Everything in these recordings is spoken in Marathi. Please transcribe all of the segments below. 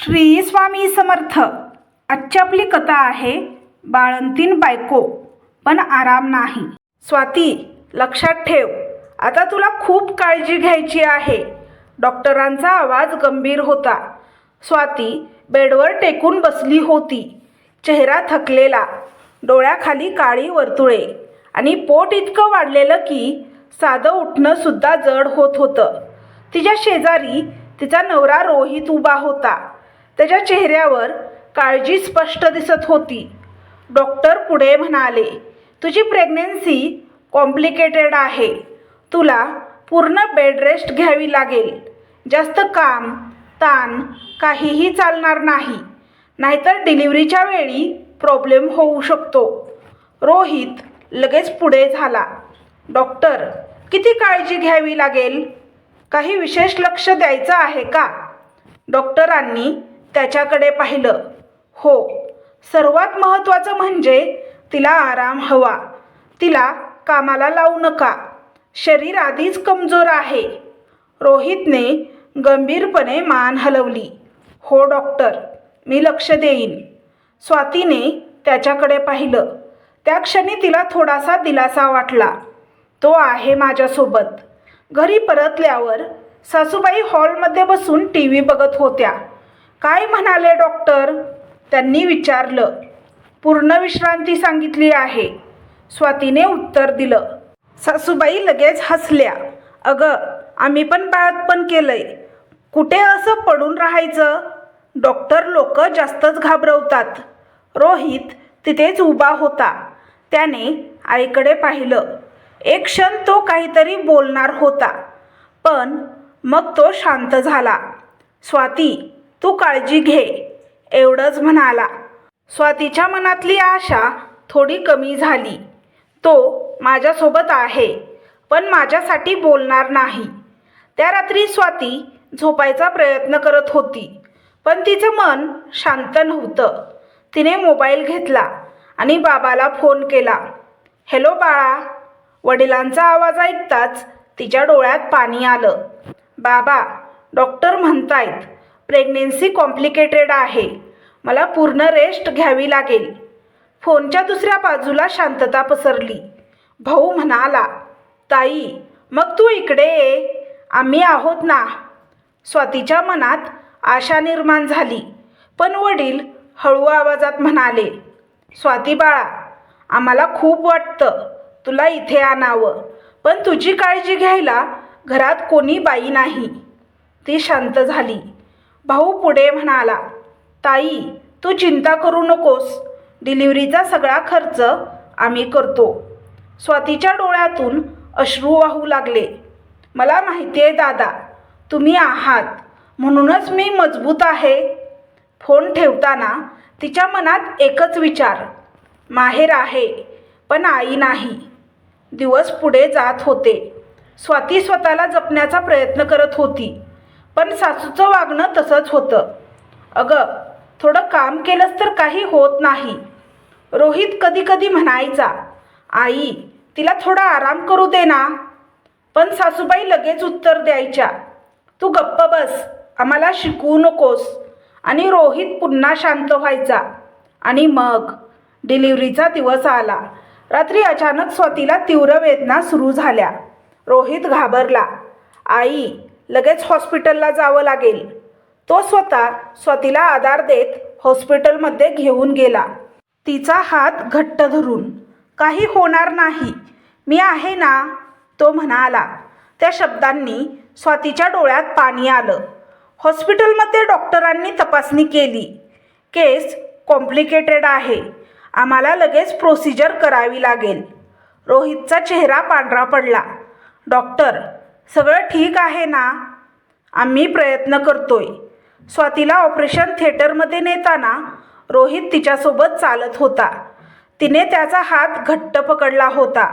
श्री स्वामी समर्थ. आजची आपली कथा आहे बाळंतीण बायको पण आराम नाही. स्वाती, लक्षात ठेव, आता तुला खूप काळजी घ्यायची आहे. डॉक्टरांचा आवाज गंभीर होता. स्वाती बेडवर टेकून बसली होती. चेहरा थकलेला, डोळ्याखाली काळी वर्तुळे आणि पोट इतकं वाढलेलं की साधं उठणं सुद्धा जड होत होतं. तिच्या शेजारी तिचा नवरा रोहित उभा होता. त्याच्या चेहऱ्यावर काळजी स्पष्ट दिसत होती. डॉक्टर पुढे म्हणाले, तुझी प्रेग्नन्सी कॉम्प्लिकेटेड आहे. तुला पूर्ण बेड रेस्ट घ्यावी लागेल. जास्त काम, ताण काहीही चालणार नाही, नाहीतर डिलिव्हरीच्या वेळी प्रॉब्लेम होऊ शकतो. रोहित लगेच पुढे झाला. डॉक्टर, किती काळजी घ्यावी लागेल? काही विशेष लक्ष द्यायचं आहे का? डॉक्टरांनी त्याच्याकडे पाहिलं. हो, सर्वात महत्त्वाचं म्हणजे तिला आराम हवा. तिला कामाला लावू नका. शरीर आधीच कमजोर आहे. रोहितने गंभीरपणे मान हलवली. हो डॉक्टर, मी लक्ष देईन. स्वातीने त्याच्याकडे पाहिलं. त्या क्षणी तिला थोडासा दिलासा वाटला. तो आहे माझ्यासोबत. घरी परतल्यावर सासूबाई हॉलमध्ये बसून टी व्ही बघत होत्या. काय म्हणाले डॉक्टर? त्यांनी विचारलं. पूर्ण विश्रांती सांगितली आहे, स्वातीने उत्तर दिलं. सासूबाई लगेच हसल्या. अगं, आम्ही पण बाळंतपण केलंय, कुठे असं पडून राहायचं? डॉक्टर लोक जास्तच घाबरवतात. रोहित तिथेच उभा होता. त्याने आईकडे पाहिलं. एक क्षण तो काहीतरी बोलणार होता, पण मग तो शांत झाला. स्वाती, तू काळजी घे, एवढंच म्हणाला. स्वातीच्या मनातली आशा थोडी कमी झाली. तो माझ्यासोबत आहे, पण माझ्यासाठी बोलणार नाही. त्या रात्री स्वाती झोपायचा प्रयत्न करत होती, पण तिचं मन शांत नव्हतं. तिने मोबाईल घेतला आणि बाबाला फोन केला. हॅलो बाळा. वडिलांचा आवाज ऐकताच तिच्या डोळ्यात पाणी आलं. बाबा, डॉक्टर म्हणतायत प्रेग्नेन्सी कॉम्प्लिकेटेड आहे. मला पूर्ण रेस्ट घ्यावी लागेल. फोनच्या दुसऱ्या बाजूला शांतता पसरली. भाऊ म्हणाला, ताई, मग तू इकडे ये, आम्ही आहोत ना. स्वातीच्या मनात आशा निर्माण झाली, पण वडील हळू आवाजात म्हणाले, स्वाती बाळा, आम्हाला खूप वाटतं तुला इथे आणावं, पण तुझी काळजी घ्यायला घरात कोणी बाई नाही. ती शांत झाली. भाऊ पुढे म्हणाला, ताई, तू चिंता करू नकोस. डिलिव्हरीचा सगळा खर्च आम्ही करतो. स्वातीच्या डोळ्यातून अश्रू वाहू लागले. मला माहिती आहे दादा, तुम्ही आहात, म्हणूनच मी मजबूत आहे. फोन ठेवताना तिच्या मनात एकच विचार, माहेर आहे पण आई नाही. दिवस पुढे जात होते. स्वाती स्वतःला जपण्याचा प्रयत्न करत होती, पण सासूचं वागणं तसंच होतं. अगं, थोडं काम केलंस तर काही होत नाही. रोहित कधी कधी म्हणायचा, आई, तिला थोडा आराम करू दे ना. पण सासूबाई लगेच उत्तर द्यायच्या, तू गप्प बस, आम्हाला शिकवू नकोस. आणि रोहित पुन्हा शांत व्हायचा. आणि मग डिलिव्हरीचा दिवस आला. रात्री अचानक स्वातीला तीव्र वेदना सुरू झाल्या. रोहित घाबरला. आई, लगेच हॉस्पिटलला जावं लागेल. तो स्वतः स्वातीला आधार देत हॉस्पिटलमध्ये घेऊन गेला. तिचा हात घट्ट धरून, काही होणार नाही, मी आहे ना, तो म्हणाला. त्या शब्दांनी स्वातीच्या डोळ्यात पाणी आलं. हॉस्पिटलमध्ये डॉक्टरांनी तपासणी केली. केस कॉम्प्लिकेटेड आहे, आम्हाला लगेच प्रोसिजर करावी लागेल. रोहितचा चेहरा पांढरा पडला. डॉक्टर, सगळं ठीक आहे ना? आम्ही प्रयत्न करतोय. स्वातीला ऑपरेशन थिएटरमध्ये नेताना रोहित तिच्यासोबत चालत होता. तिने त्याचा हात घट्ट पकडला होता.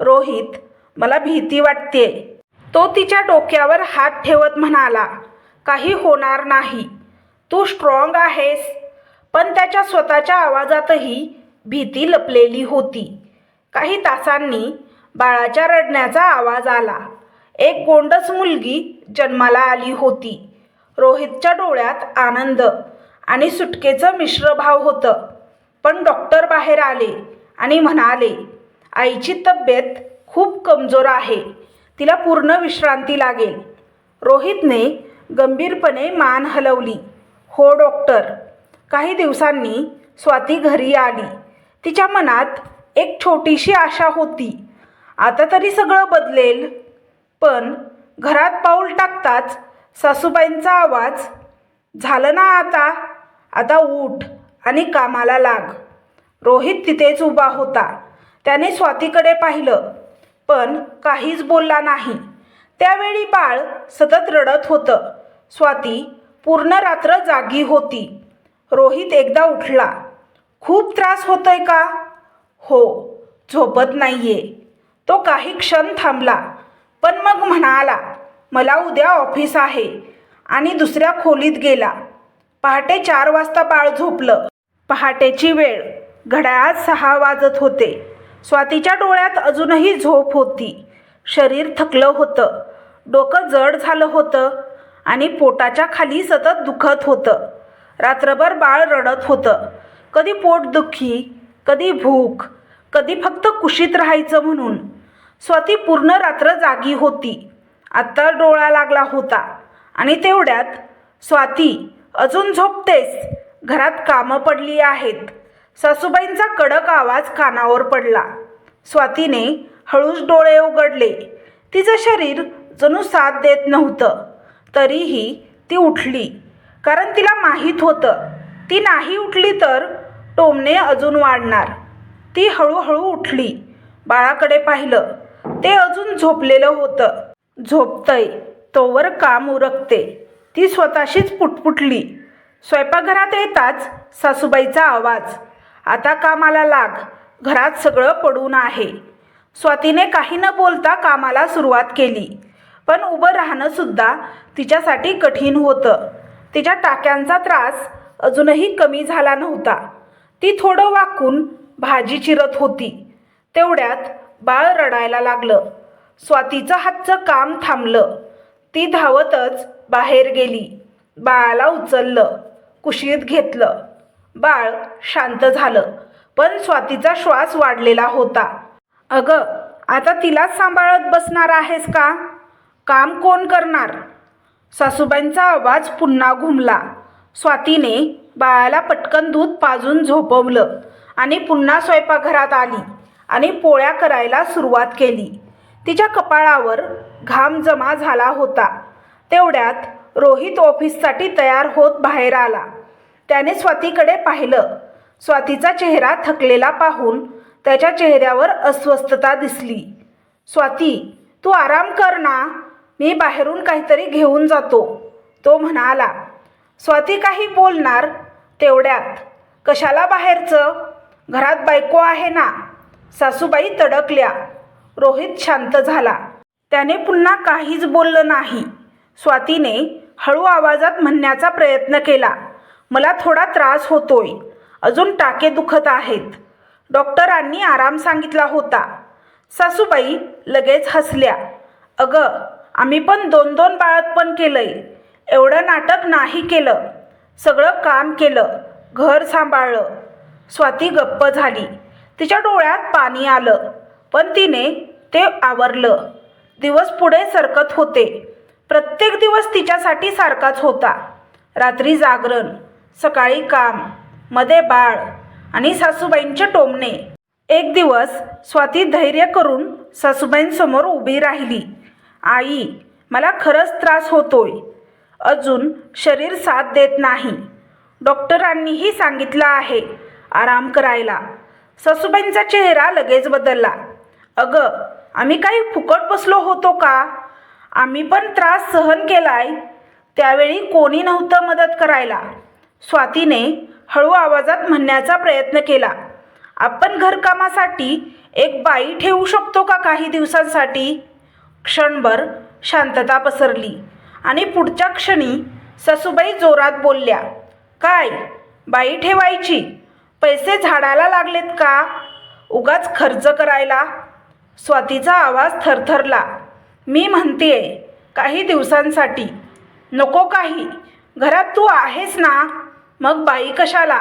रोहित, मला भीती वाटते. तो तिच्या डोक्यावर हात ठेवत म्हणाला, काही होणार नाही, तू स्ट्रॉंग आहेस. पण त्याच्या स्वतःच्या आवाजातही भीती लपलेली होती. काही तासांनी बाळाच्या रडण्याचा आवाज आला. एक गोंडस मुलगी जन्माला आली होती. रोहितच्या डोळ्यात आनंद आणि सुटकेचं मिश्र भाव होतं. पण डॉक्टर बाहेर आले आणि म्हणाले, आईची तब्येत खूप कमजोर आहे, तिला पूर्ण विश्रांती लागेल. रोहितने गंभीरपणे मान हलवली. हो डॉक्टर. काही दिवसांनी स्वाती घरी आली. तिच्या मनात एक छोटीशी आशा होती, आता तरी सगळं बदलेल. पण घरात पाऊल टाकताच सासूबाईंचा आवाज, झालं ना आता, आता उठ आणि कामाला लाग. रोहित तिथेच उभा होता. त्याने स्वातीकडे पाहिलं, पण काहीच बोलला नाही. त्यावेळी बाळ सतत रडत होतं. स्वाती पूर्ण रात्र जागी होती. रोहित एकदा उठला. खूप त्रास होतोय का? हो, झोपत नाहीये. तो काही क्षण थांबला, पण मग म्हणाला, मला उद्या ऑफिस आहे, आणि दुसऱ्या खोलीत गेला. पहाटे 4 वाजता बाळ झोपलं. पहाटेची वेळ. घड्याळात 6 वाजत होते. स्वातीच्या डोळ्यात अजूनही झोप होती. शरीर थकलं होतं, डोकं जड झालं होतं आणि पोटाच्या खाली सतत दुखत होतं. रात्रभर बाळ रडत होतं. कधी पोटदुखी, कधी भूक, कधी फक्त कुशीत राहायचं म्हणून. स्वाती पूर्ण रात्र जागी होती. आत्ता डोळा लागला होता आणि तेवढ्यात, स्वाती अजून झोपतेस? घरात कामं पडली आहेत. सासूबाईंचा कडक आवाज कानावर पडला. स्वातीने हळूच डोळे उघडले. तिचं शरीर जणू साथ देत नव्हतं. तरीही ती उठली, कारण तिला माहीत होतं, ती नाही उठली तर टोमणे अजून वाढणार. ती हळूहळू उठली. बाळाकडे पाहिलं. ते अजून झोपलेलं होतं. झोपतंय तोवर काम उरकते, ती स्वतःशीच पुटपुटली. स्वयंपाकघरात येताच सासूबाईचा आवाज, आता कामाला लाग, घरात सगळं पडून आहे. स्वातीने काही न बोलता कामाला सुरुवात केली. पण उभं राहणंसुद्धा तिच्यासाठी कठीण होतं. तिच्या टाक्यांचा त्रास अजूनही कमी झाला नव्हता. ती थोडं वाकून भाजी चिरत होती. तेवढ्यात बाळ रडायला लागलं. स्वातीचं हातचं काम थांबलं. ती धावतच बाहेर गेली. बाळाला उचललं, कुशीत घेतलं. बाळ शांत झालं, पण स्वातीचा श्वास वाढलेला होता. अगं, आता तिलाच सांभाळत बसणार आहेस का? काम कोण करणार? सासूबाईंचा आवाज पुन्हा घुमला. स्वातीने बाळाला पटकन दूध पाजून झोपवलं आणि पुन्हा स्वयंपाकघरात आली आणि पोळ्या करायला सुरुवात केली. तिच्या कपाळावर घाम जमा झाला होता. तेवढ्यात रोहित ऑफिससाठी तयार होत बाहेर आला. त्याने स्वातीकडे पाहिलं. स्वातीचा चेहरा थकलेला पाहून त्याच्या चेहऱ्यावर अस्वस्थता दिसली. स्वाती, तू आराम कर ना, मी बाहेरून काहीतरी घेऊन जातो, तो म्हणाला. स्वाती काही बोलणार. तेवढ्यात, कशाला बाहेरचं? घरात बायको आहे ना, सासूबाई तडकल्या. रोहित शांत झाला. त्याने पुन्हा काहीच बोललं नाही. स्वातीने हळू आवाजात म्हणण्याचा प्रयत्न केला, मला थोडा त्रास होतोय, अजून टाके दुखत आहेत, डॉक्टरांनी आराम सांगितला होता. सासूबाई लगेच हसल्या. अगं, आम्ही पण 2-2 बाळंतपण केलंय, एवढं नाटक नाही केलं. सगळं काम केलं, घर सांभाळलं. स्वाती गप्प झाली. तिच्या डोळ्यात पाणी आलं, पण तिने ते आवरलं. दिवस पुढे सरकत होते. प्रत्येक दिवस तिच्यासाठी सारखाच होता. रात्री जागरण, सकाळी काम, मध्ये बाळ आणि सासूबाईंचे टोमणे. एक दिवस स्वाती धैर्य करून सासूबाईंसमोर उभी राहिली. आई, मला खरंच त्रास होतोय, अजून शरीर साथ देत नाही. डॉक्टरांनीही सांगितलं आहे आराम करायला. सासूबाईंचा चेहरा लगेच बदलला. अगं, आम्ही काही फुकट बसलो होतो का? आम्ही पण त्रास सहन केलाय, त्यावेळी कोणी नव्हतं मदत करायला. स्वातीने हळू आवाजात म्हणण्याचा प्रयत्न केला. आपण घरकामासाठी एक बाई ठेवू शकतो का काही दिवसांसाठी? क्षणभर शांतता पसरली आणि पुढच्या क्षणी सासूबाई जोरात बोलल्या. काय बाई ठेवायची? पैसे झाडाला लागलेत का? उगाच खर्च करायला? स्वातीचा आवाज थरथरला. मी म्हणतेय काही दिवसांसाठी. नको काही, घरात तू आहेस ना, मग बाई कशाला?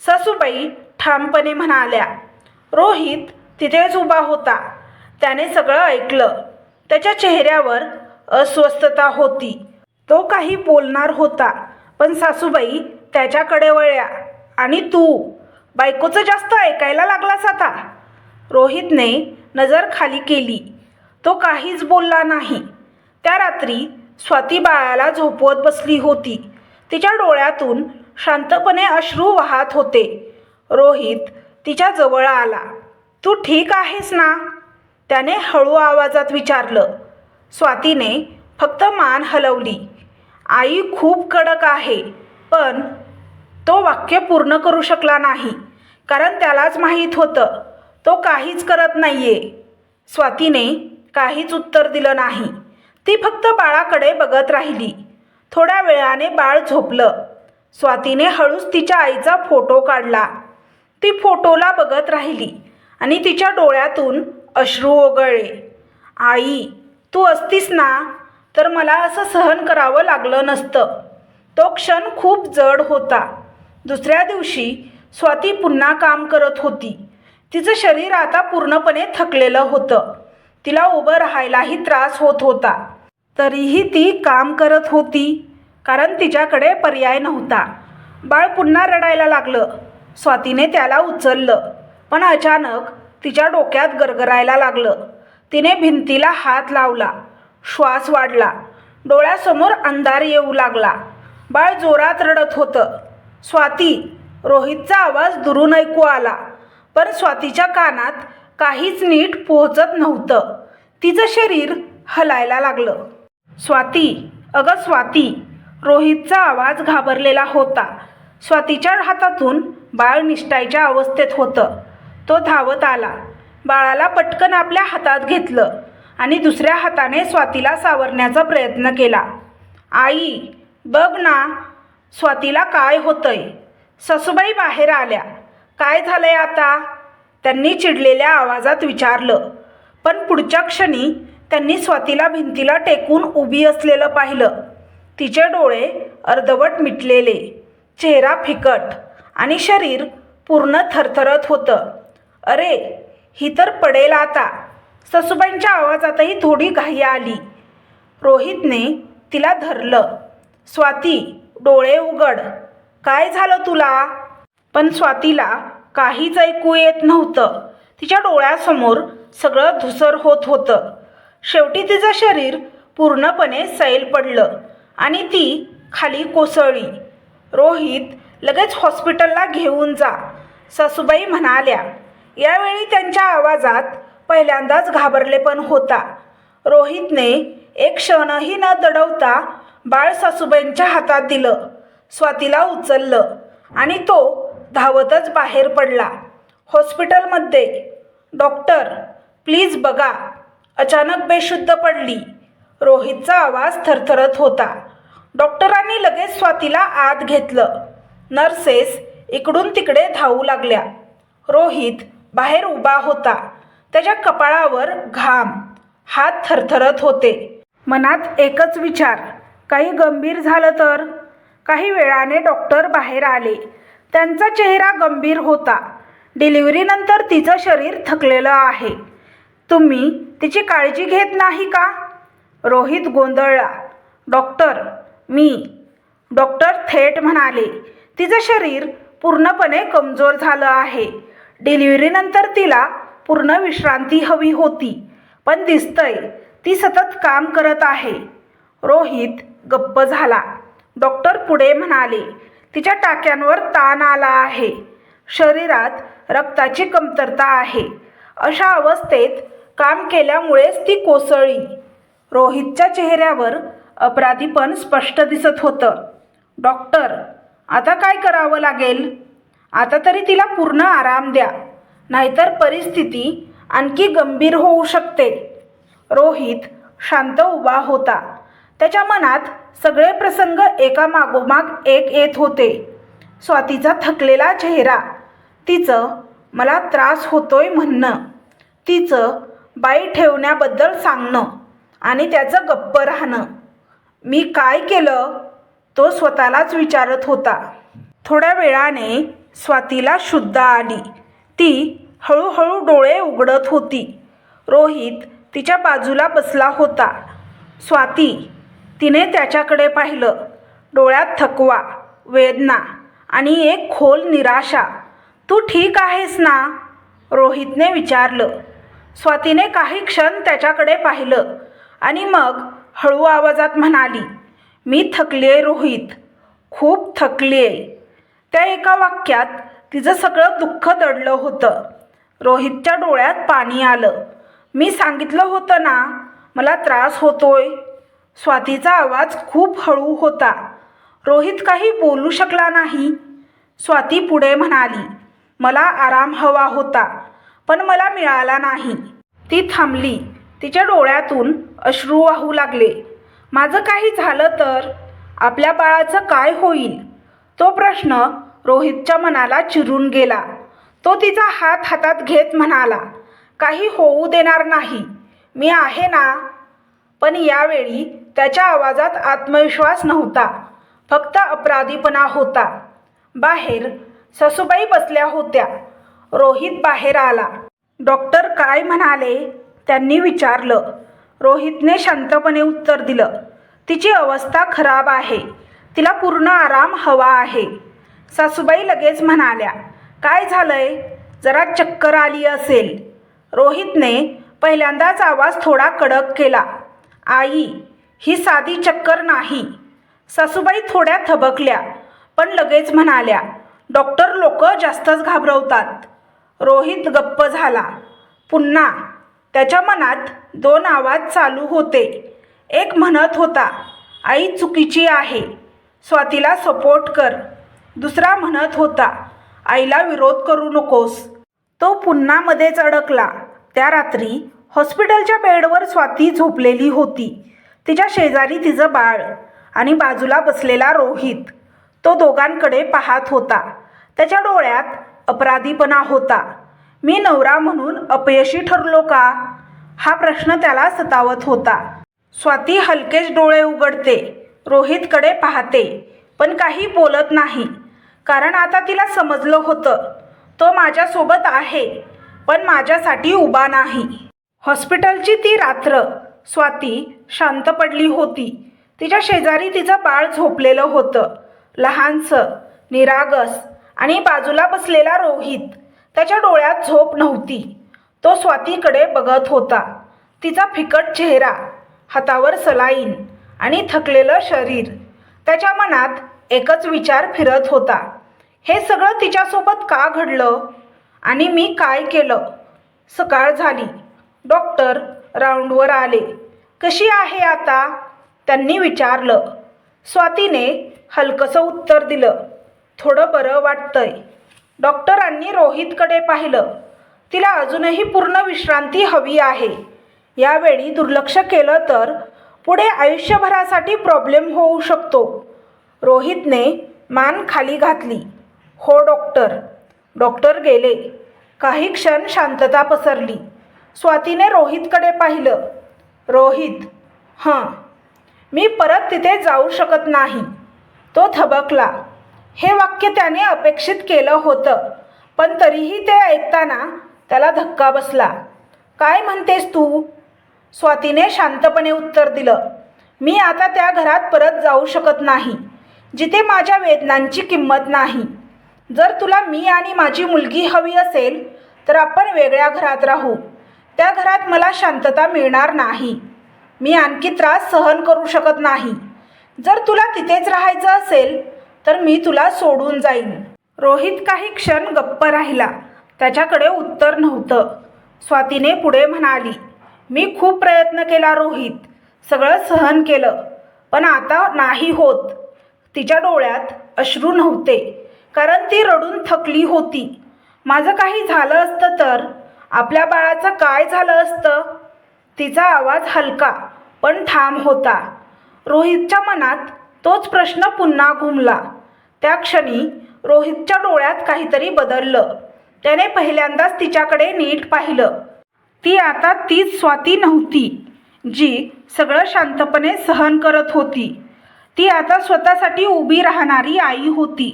सासूबाई ठामपणे म्हणाल्या. रोहित तिथेच उभा होता. त्याने सगळं ऐकलं. त्याच्या चेहऱ्यावर अस्वस्थता होती. तो काही बोलणार होता, पण सासूबाई त्याच्याकडे वळल्या. आणि तू बायकोचं जास्त ऐकायला लागलास आता. रोहितने नजर खाली केली. तो काहीच बोलला नाही. त्या रात्री स्वाती बाळाला झोपवत बसली होती. तिच्या डोळ्यातून शांतपणे अश्रू वाहत होते. रोहित तिच्या जवळ आला. तू ठीक आहेस ना? त्याने हळू आवाजात विचारलं. स्वातीने फक्त मान हलवली. आई खूप कडक आहे, पण तो वाक्य पूर्ण करू शकला नाही, कारण त्यालाच माहीत होतं तो काहीच करत नाहीये. स्वातीने काहीच उत्तर दिलं नाही. ती फक्त बाळाकडे बघत राहिली. थोड्या वेळाने बाळ झोपलं. स्वातीने हळूच तिच्या आईचा फोटो काढला. ती फोटोला बघत राहिली आणि तिच्या डोळ्यातून अश्रू ओघळले. आई, तू असतीस ना, तर मला असं सहन करावं लागलं नसतं. तो क्षण खूप जड होता. दुसऱ्या दिवशी स्वाती पुन्हा काम करत होती. तिचं शरीर आता पूर्णपणे थकलेलं होतं. तिला उभं राहायलाही त्रास होत होता. तरीही ती काम करत होती, कारण तिच्याकडे पर्याय नव्हता. बाळ पुन्हा रडायला लागलं. स्वातीने त्याला उचललं, पण अचानक तिच्या डोक्यात गरगरायला लागलं. तिने भिंतीला हात लावला. श्वास वाढला. डोळ्यासमोर अंधार येऊ लागला. बाळ जोरात रडत होतं. स्वाती, रोहितचा आवाज दुरून ऐकू आला, पण स्वातीच्या कानात काहीच नीट पोहोचत नव्हतं. तिचं शरीर हलायला लागलं. स्वाती, अगं स्वाती. रोहितचा आवाज घाबरलेला होता. स्वातीच्या हातातून बाळ निसटायच्या अवस्थेत होतं. तो धावत आला. बाळाला पटकन आपल्या हातात घेतलं आणि दुसऱ्या हाताने स्वातीला सावरण्याचा प्रयत्न केला. आई, बघ ना, स्वातीला काय होतंय. सासूबाई बाहेर आल्या. काय झालंय आता? त्यांनी चिडलेल्या आवाजात विचारलं. पण पुढच्या क्षणी त्यांनी स्वातीला भिंतीला टेकून उभी असलेलं पाहिलं. तिचे डोळे अर्धवट मिटलेले, चेहरा फिकट आणि शरीर पूर्ण थरथरत होतं. अरे, ही तर पडेल आता. सासूबाईंच्या आवाजातही थोडी घाई आली. रोहितने तिला धरलं. स्वाती, डोळे उघड. काय झालं तुला? पण स्वातीला काहीच ऐकू येत नव्हतं. तिच्या डोळ्यासमोर सगळं धुसर होत होतं. शेवटी तिचं शरीर पूर्णपणे सैल पडलं आणि ती खाली कोसळली. रोहित, लगेच हॉस्पिटलला घेऊन जा, सासूबाई म्हणाल्या. यावेळी त्यांच्या आवाजात पहिल्यांदाच घाबरलेपण होता. रोहितने एक क्षणही न दडवता बाळ सासूबाईंच्या हातात दिलं. स्वातीला उचललं आणि तो धावतच बाहेर पडला. हॉस्पिटलमध्ये, डॉक्टर, प्लीज बघा. अचानक बेशुद्ध पडली. रोहितचा आवाज थरथरत होता. डॉक्टरांनी लगेच स्वातीला आत घेतलं. नर्सेस इकडून तिकडे धावू लागल्या. रोहित बाहेर उभा होता. त्याच्या कपाळावर घाम, हात थरथरत होते. मनात एकच विचार, काही गंभीर झालं तर? काही वेळाने डॉक्टर बाहेर आले. त्यांचा चेहरा गंभीर होता. डिलिव्हरीनंतर तिचं शरीर थकलेलं आहे. तुम्ही तिची काळजी घेत नाही का? रोहित गोंधळला. डॉक्टर, मी. डॉक्टर थेट म्हणाले, तिचं शरीर पूर्णपणे कमजोर झालं आहे. डिलिव्हरीनंतर तिला पूर्ण विश्रांती हवी होती, पण दिसतंय ती सतत काम करत आहे. रोहित गप्प झाला. डॉक्टर पुढे म्हणाले, तिच्या टाक्यांवर ताण आला आहे. शरीरात रक्ताची कमतरता आहे. अशा अवस्थेत काम केल्यामुळेच ती कोसळली. रोहितच्या चेहऱ्यावर अपराधीपण स्पष्ट दिसत होतं. डॉक्टर, आता काय करावं लागेल? आता तरी तिला पूर्ण आराम द्या, नाहीतर परिस्थिती आणखी गंभीर होऊ शकते. रोहित शांत उभा होता. त्याच्या मनात सगळे प्रसंग एकामागोमाग एक येत होते. स्वातीचा थकलेला चेहरा, तिचं मला त्रास होतोय म्हणणं, तिचं बाई ठेवण्याबद्दल सांगणं आणि त्याचं गप्प राहणं. मी काय केलं? तो स्वतःलाच विचारत होता. थोड्या वेळाने स्वातीला शुद्ध आली. ती हळूहळू डोळे उघडत होती. रोहित तिच्या बाजूला बसला होता. स्वाती, तिने त्याच्याकडे पाहिलं. डोळ्यात थकवा, वेदना आणि एक खोल निराशा. तू ठीक आहेस ना? रोहितने विचारलं. स्वातीने काही क्षण त्याच्याकडे पाहिलं आणि मग हळू आवाजात म्हणाली, मी थकलीये रोहित, खूप थकलीये. त्या एका वाक्यात तिचं सगळं दुःख दडलं होतं. रोहितच्या डोळ्यात पाणी आलं. मी सांगितलं होतं ना, मला त्रास होतोय. स्वातीचा आवाज खूप हळू होता. रोहित काही बोलू शकला नाही. स्वाती पुढे म्हणाली, मला आराम हवा होता, पण मला मिळाला नाही. ती थांबली. तिच्या डोळ्यातून अश्रू वाहू लागले. माझं काही झालं तर आपल्या बाळाचं काय होईल? तो प्रश्न रोहितच्या मनाला चिरून गेला. तो तिचा हात हातात घेत म्हणाला, काही होऊ देणार नाही, मी आहे ना. पण यावेळी त्याच्या आवाजात आत्मविश्वास नव्हता, फक्त अपराधीपणा होता. बाहेर ससूबाई बसल्या होत्या. रोहित बाहेर आला. डॉक्टर काय म्हणाले? त्यांनी विचारलं. रोहितने शांतपणे उत्तर दिलं, तिची अवस्था खराब आहे, तिला पूर्ण आराम हवा आहे. सासूबाई लगेच म्हणाल्या, काय झालंय? जरा चक्कर आली असेल. रोहितने पहिल्यांदाच आवाज थोडा कडक केला. आई, ही साधी चक्कर नाही. सासूबाई थोड्या थबकल्या, पण लगेच म्हणाल्या, डॉक्टर लोक जास्तच घाबरवतात. रोहित गप्प झाला. पुन्हा त्याच्या मनात दोन आवाज चालू होते. एक म्हणत होता, आई चुकीची आहे, स्वातीला सपोर्ट कर. दुसरा म्हणत होता, आईला विरोध करू नकोस. तो पुन्हा मध्येच अडकला. त्या रात्री हॉस्पिटलच्या बेडवर स्वाती झोपलेली होती. तिच्या शेजारी तिचं बाळ आणि बाजूला बसलेला रोहित. तो दोघांकडे पाहत होता. त्याच्या डोळ्यात अपराधीपणा होता. मी नवरा म्हणून अपयशी ठरलो का? हा प्रश्न त्याला सतावत होता. स्वाती हलकेच डोळे उघडते, रोहितकडे पाहते, पण काही बोलत नाही. कारण आता तिला समजलं होतं, तो माझ्यासोबत आहे, पण माझ्यासाठी उभा नाही. हॉस्पिटलची ती रात्र स्वाती शांत पडली होती. तिच्या शेजारी तिचं बाळ झोपलेलं होतं, लहानसं, निरागस. आणि बाजूला बसलेला रोहित, त्याच्या डोळ्यात झोप नव्हती. तो स्वातीकडे बघत होता. तिचा फिकट चेहरा, हातावर सलाईन आणि थकलेलं शरीर. त्याच्या मनात एकच विचार फिरत होता, हे सगळं तिच्यासोबत का घडलं आणि मी काय केलं? सकाळ झाली. डॉक्टर राऊंडवर आले. कशी आहे आता? त्यांनी विचारलं. स्वातीने हलकसं उत्तर दिलं, थोडं बरं वाटतंय. डॉक्टरांनी रोहितकडे पाहिलं. तिला अजूनही पूर्ण विश्रांती हवी आहे. यावेळी दुर्लक्ष केलं तर पुढे आयुष्यभरासाठी प्रॉब्लेम होऊ शकतो. रोहितने मान खाली घातली. हो डॉक्टर. डॉक्टर गेले. काही क्षण शांतता पसरली. स्वातीने रोहितकडे पाहिलं. रोहित, हां, मी परत तिथे जाऊ शकत नाही. तो थबकला. हे वाक्य त्याने अपेक्षित केलं होतं, पण तरीही ते ऐकताना त्याला धक्का बसला. काय म्हणतेस तू? स्वातीने शांतपणे उत्तर दिलं, मी आता त्या घरात परत जाऊ शकत नाही, जिथे माझ्या वेदनांची किंमत नाही. जर तुला मी आणि माझी मुलगी हवी असेल तर आपण वेगळ्या घरात राहू. त्या घरात मला शांतता मिळणार नाही. मी आणखी त्रास सहन करू शकत नाही. जर तुला तिथेच राहायचं असेल तर मी तुला सोडून जाईन. रोहित काही क्षण गप्प राहिला. त्याच्याकडे उत्तर नव्हतं. स्वातीने पुढे म्हणाली, मी खूप प्रयत्न केला रोहित, सगळं सहन केलं, पण आता नाही होत. तिच्या डोळ्यात अश्रू नव्हते, कारण ती रडून थकली होती. माझं काही झालं असतं तर आपल्या बाळाचं काय झालं असतं? तिचा आवाज हलका पण ठाम होता. रोहितच्या मनात तोच प्रश्न पुन्हा घुमला. त्या क्षणी रोहितच्या डोळ्यात काहीतरी बदललं. त्याने पहिल्यांदाच तिच्याकडे नीट पाहिलं. ती आता तीच स्वाती नव्हती, जी सगळं शांतपणे सहन करत होती. ती आता स्वतःसाठी उभी राहणारी आई होती.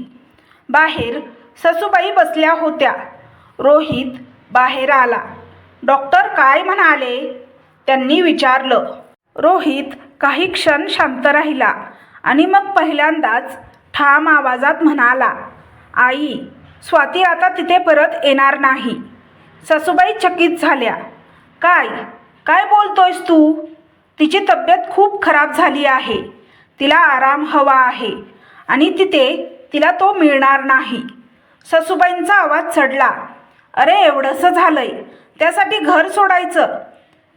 बाहेर ससूबाई बसल्या होत्या. रोहित बाहेर आला. डॉक्टर काय म्हणाले? त्यांनी विचारलं. रोहित काही क्षण शांत राहिला आणि मग पहिल्यांदाच ठाम आवाजात म्हणाला, आई, स्वाती आता तिथे परत येणार नाही. ससूबाई चकित झाल्या. काय काय बोलतोयस तू? तिची तब्येत खूप खराब झाली आहे. तिला आराम हवा आहे आणि तिथे तिला तो मिळणार नाही. ससूबाईंचा आवाज चढला. अरे एवढंसं झालंय, त्यासाठी घर सोडायचं?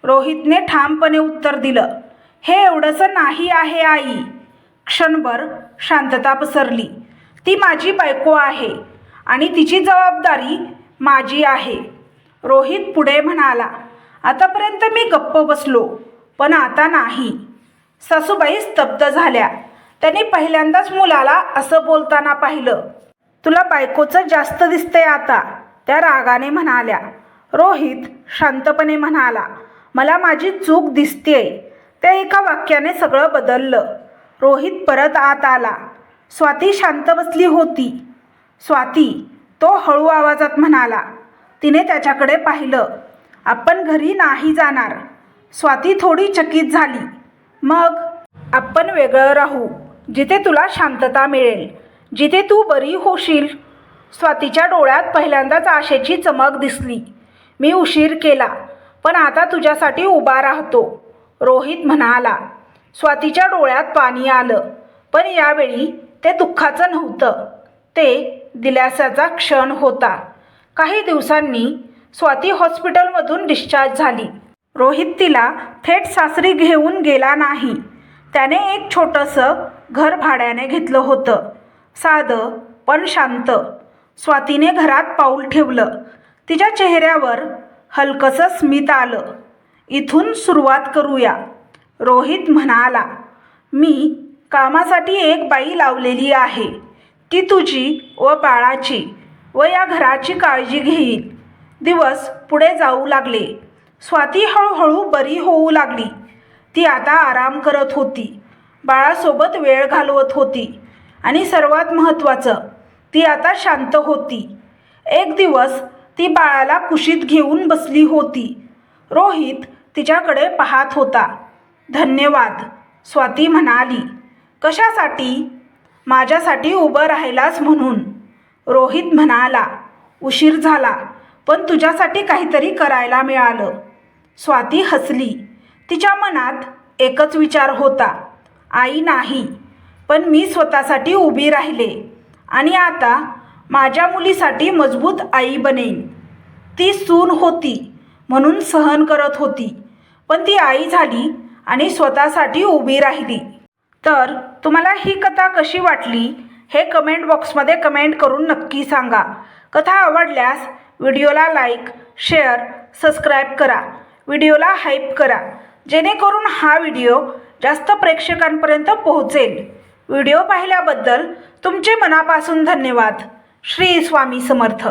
रोहितने ठामपणे उत्तर दिलं. हे एवढंसं नाही आहे आई. क्षणभर शांतता पसरली. ती माझी बायको आहे आणि तिची जबाबदारी माझी आहे. रोहित पुढे म्हणाला. आतापर्यंत मी गप्प बसलो, पण आता नाही. सासूबाई स्तब्ध झाल्या. त्यांनी पहिल्यांदाच मुलाला असं बोलताना पाहिलं. तुला बायकोचं जास्त दिसतंय आता, त्या रागाने म्हणाल्या. रोहित शांतपणे म्हणाला, मला माझी चूक दिसतेय. त्या एका वाक्याने सगळं बदललं. रोहित परत आत आला. स्वाती शांत बसली होती. स्वाती, तो हळू आवाजात म्हणाला. तिने त्याच्याकडे पाहिलं. आपण घरी नाही जाणार. स्वाती थोडी चकित झाली. मग? आपण वेगळं राहू, जिथे तुला शांतता मिळेल, जिथे तू बरी होशील. स्वातीच्या डोळ्यात पहिल्यांदाच आशेची चमक दिसली. मी उशीर केला, पण आता तुझ्यासाठी उभा राहतो, रोहित म्हणाला. स्वातीच्या डोळ्यात पाणी आलं, पण यावेळी ते दुःखाचं नव्हतं. ते दिलासाचा क्षण होता. काही दिवसांनी स्वाती हॉस्पिटलमधून डिस्चार्ज झाली. रोहित तिला थेट सासरी घेऊन गेला नाही. त्याने एक छोटंसं घर भाड्याने घेतलं होतं. साधं पण शांत. स्वातीने घरात पाऊल ठेवलं. तिच्या चेहऱ्यावर हलकंसं स्मित आलं. इथून सुरुवात करूया, रोहित म्हणाला. मी कामासाठी एक बाई लावलेली आहे. ती तुझी व बाळाची व या घराची काळजी घेईल. दिवस पुढे जाऊ लागले. स्वाती हळूहळू बरी होऊ लागली. ती आता आराम करत होती, बाळासोबत वेळ घालवत होती आणि सर्वात महत्त्वाचं, ती आता शांत होती. एक दिवस ती बाळाला कुशीत घेऊन बसली होती. रोहित तिच्याकडे पाहत होता. धन्यवाद, स्वाती म्हणाली. कशासाठी? माझ्यासाठी उभं राहिलास म्हणून, रोहित म्हणाला. उशीर झाला, पण तुझ्यासाठी काहीतरी करायला मिळालं. स्वाती हसली. तिच्या मनात एकच विचार होता, आई नाही, पण मी स्वतःसाठी उभी राहिले आणि आता माझ्या मुलीसाठी मजबूत आई बनेन. ती सून होती म्हणून सहन करत होती, पण ती आई झाली आणि स्वतःसाठी उभी राहिली. तर तुम्हाला ही कथा कशी वाटली हे कमेंट बॉक्समध्ये कमेंट करून नक्की सांगा. कथा आवडल्यास व्हिडिओला लाईक, शेअर, सबस्क्राईब करा. व्हिडिओला हाईप करा, जेणेकरून हा व्हिडिओ जास्त प्रेक्षकांपर्यंत पोहोचेल. व्हिडिओ पाहिल्याबद्दल तुमचे मनापासून धन्यवाद. श्री स्वामी समर्थ.